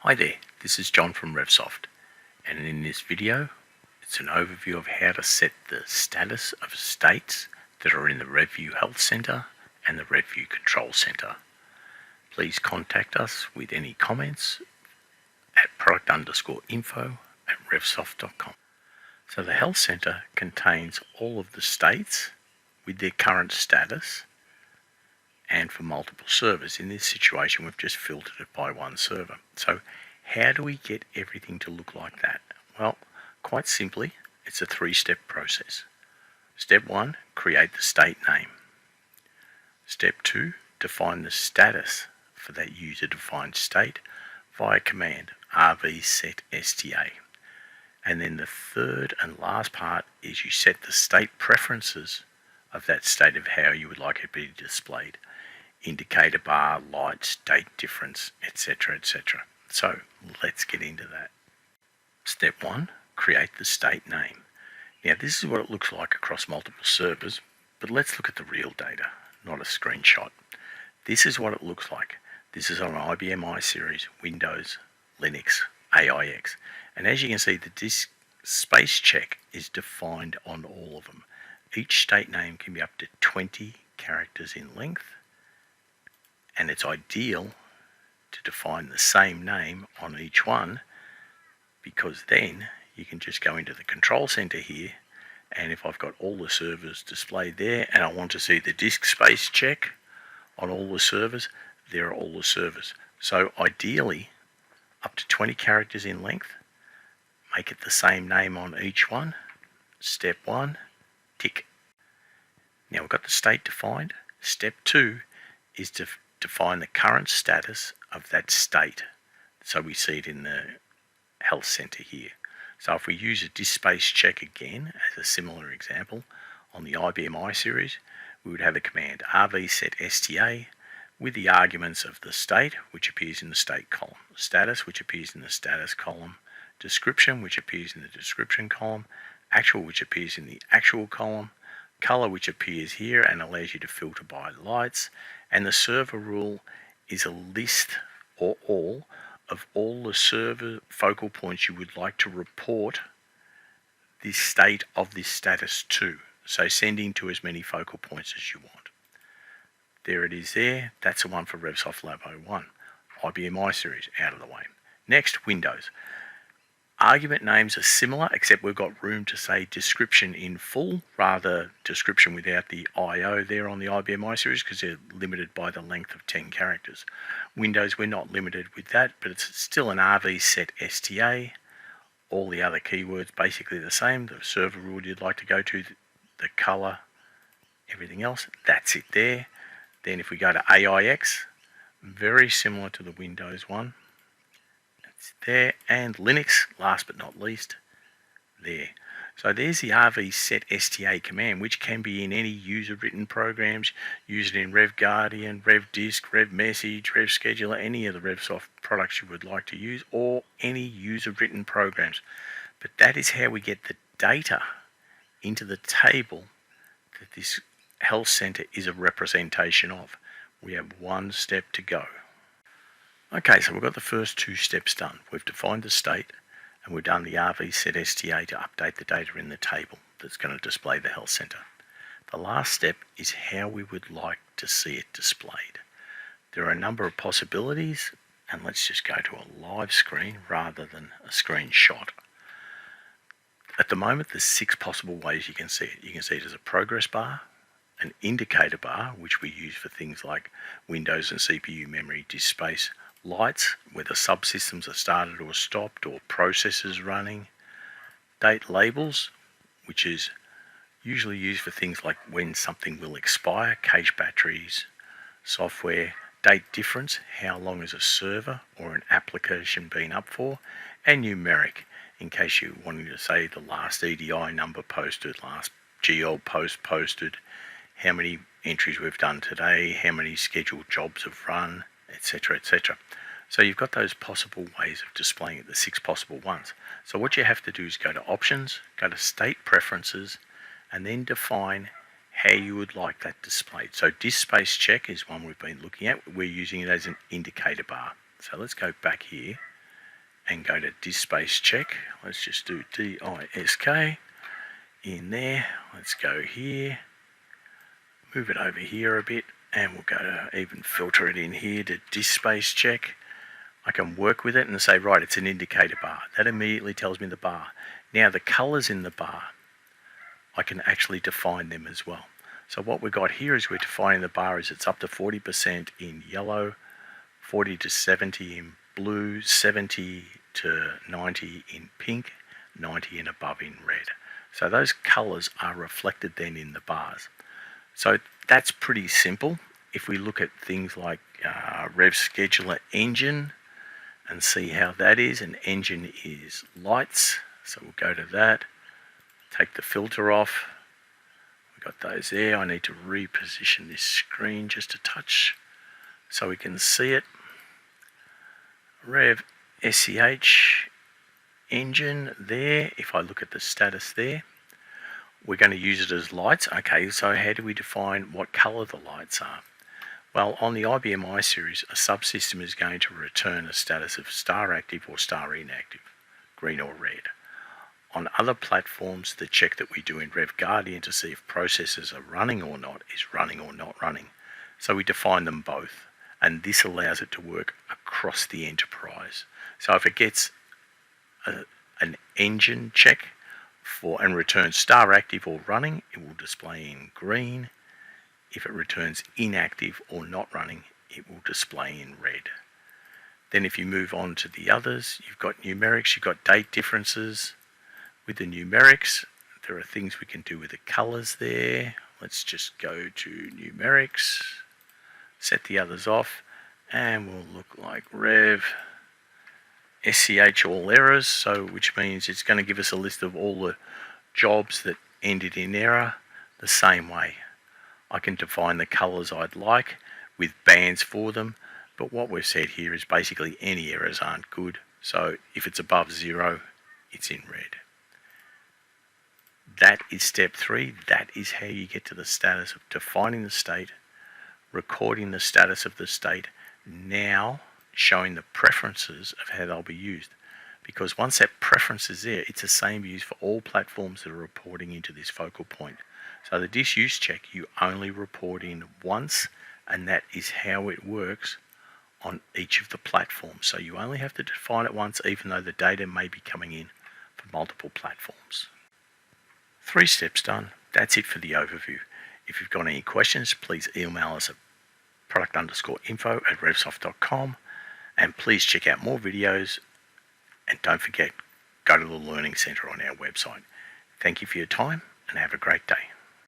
Hi there, this is John from RevSoft, and in this video it's an overview of how to set the status of states that are in the REV VIEW Health Center and the REV VIEW Control Center. Please contact us with any comments at product_info@revsoft.com. So the Health Center contains all of the states with their current status and for multiple servers. In this situation we've just filtered it by one server. So how do we get everything to look like that? Well, quite simply, it's a three-step process. Step 1, create the state name. Step 2, define the status for that user-defined state via command RV set STA. And then the third and last part is you set the state preferences of that state of how you would like it to be displayed. Indicator bar, lights, date difference, etc., etc. So let's get into that. Step 1, create the state name. Now this is what it looks like across multiple servers, but let's look at the real data, not a screenshot. This is what it looks like. This is on IBM iSeries, Windows, Linux, AIX. And as you can see, the disk space check is defined on all of them. Each state name can be up to 20 characters in length, and it's ideal to define the same name on each one, because then you can just go into the control center here, and if I've got all the servers displayed there and I want to see the disk space check on all the servers, there are all the servers. So ideally up to 20 characters in length, make it the same name on each one. Step 1, tick. Now we've got the state defined. Step 2 is to define the current status of that state. So we see it in the health center here. So if we use a disk space check again as a similar example on the IBM iSeries, we would have the command RV set STA with the arguments of the state, which appears in the state column, status, which appears in the status column, description, which appears in the description column, actual, which appears in the actual column, color, which appears here and allows you to filter by lights, and the server rule is a list or all of all the server focal points you would like to report the state of this status to. So sending to as many focal points as you want. There it is there. That's the one for RevSoft Lab 01. IBM iSeries out of the way. Next, Windows. Argument names are similar, except we've got room to say description in full, rather description without the IO there on the IBM iSeries, because they're limited by the length of 10 characters. Windows, we're not limited with that, but it's still an RV set STA. All the other keywords basically the same. The server rule you'd like to go to, the color, everything else, that's it there. Then if we go to AIX, very similar to the Windows one. There, and Linux, last but not least, there. So there's the RV set STA command, which can be in any user written programs. Use it in Rev Guardian, Rev Disk, Rev Message, Rev Scheduler, any of the RevSoft products you would like to use, or any user written programs. But that is how we get the data into the table that this health center is a representation of. We have one step to go. Okay, so we've got the first two steps done. We've defined the state and we've done the RV set STA to update the data in the table that's going to display the health center. The last step is how we would like to see it displayed. There are a number of possibilities, and let's just go to a live screen rather than a screenshot. At the moment, there's 6 possible ways you can see it. You can see it as a progress bar, an indicator bar, which we use for things like Windows and CPU memory, disk space, lights, whether subsystems are started or stopped or processes running, date labels, which is usually used for things like when something will expire, cache batteries, software, date difference, how long has a server or an application been up for, and numeric, in case you're wanting to say the last EDI number posted, last GL post posted, how many entries we've done today, how many scheduled jobs have run, etc., etc. So you've got those possible ways of displaying it, the 6 possible ones. So what you have to do is go to Options, go to State Preferences, and then define how you would like that displayed. So disk space check is one we've been looking at. We're using it as an indicator bar. So let's go back here and go to disk space check. Let's just do DISK in there. Let's go here, move it over here a bit, and we'll go to even filter it in here to disk space check. I can work with it and say, right, it's an indicator bar. That immediately tells me the bar. Now the colors in the bar, I can actually define them as well. So what we've got here is we're defining the bar as it's up to 40% in yellow, 40 to 70 in blue, 70 to 90 in pink, 90 and above in red. So those colors are reflected then in the bars. So that's pretty simple. If we look at things like Rev Scheduler Engine and see how that is, an engine is lights. So we'll go to that, take the filter off. We've got those there. I need to reposition this screen just a touch so we can see it. Rev SEH engine there. If I look at the status there, we're going to use it as lights. Okay, so how do we define what color the lights are? Well, on the IBM iSeries, a subsystem is going to return a status of star active or star inactive, green or red. On other platforms, the check that we do in Rev Guardian to see if processes are running or not is running or not running. So we define them both, and this allows it to work across the enterprise. So if it gets an engine check and returns star active or running, it will display in green. If it returns inactive or not running, it will display in red. Then if you move on to the others, you've got numerics, you've got date differences. With the numerics, there are things we can do with the colors there. Let's just go to numerics, set the others off, and we'll look like Rev SEH all errors, so which means it's going to give us a list of all the jobs that ended in error the same way. I can define the colors I'd like with bands for them, but what we've said here is basically any errors aren't good, so if it's above 0, it's in red. That is step 3. That is how you get to the status of defining the state, recording the status of the state, now showing the preferences of how they'll be used. Because once that preference is there, it's the same used for all platforms that are reporting into this focal point. So the disk use check, you only report in once, and that is how it works on each of the platforms. So you only have to define it once, even though the data may be coming in for multiple platforms. 3 steps done. That's it for the overview. If you've got any questions, please email us at product_info@revsoft.com, and please check out more videos, and don't forget, go to the Learning Center on our website. Thank you for your time, and have a great day.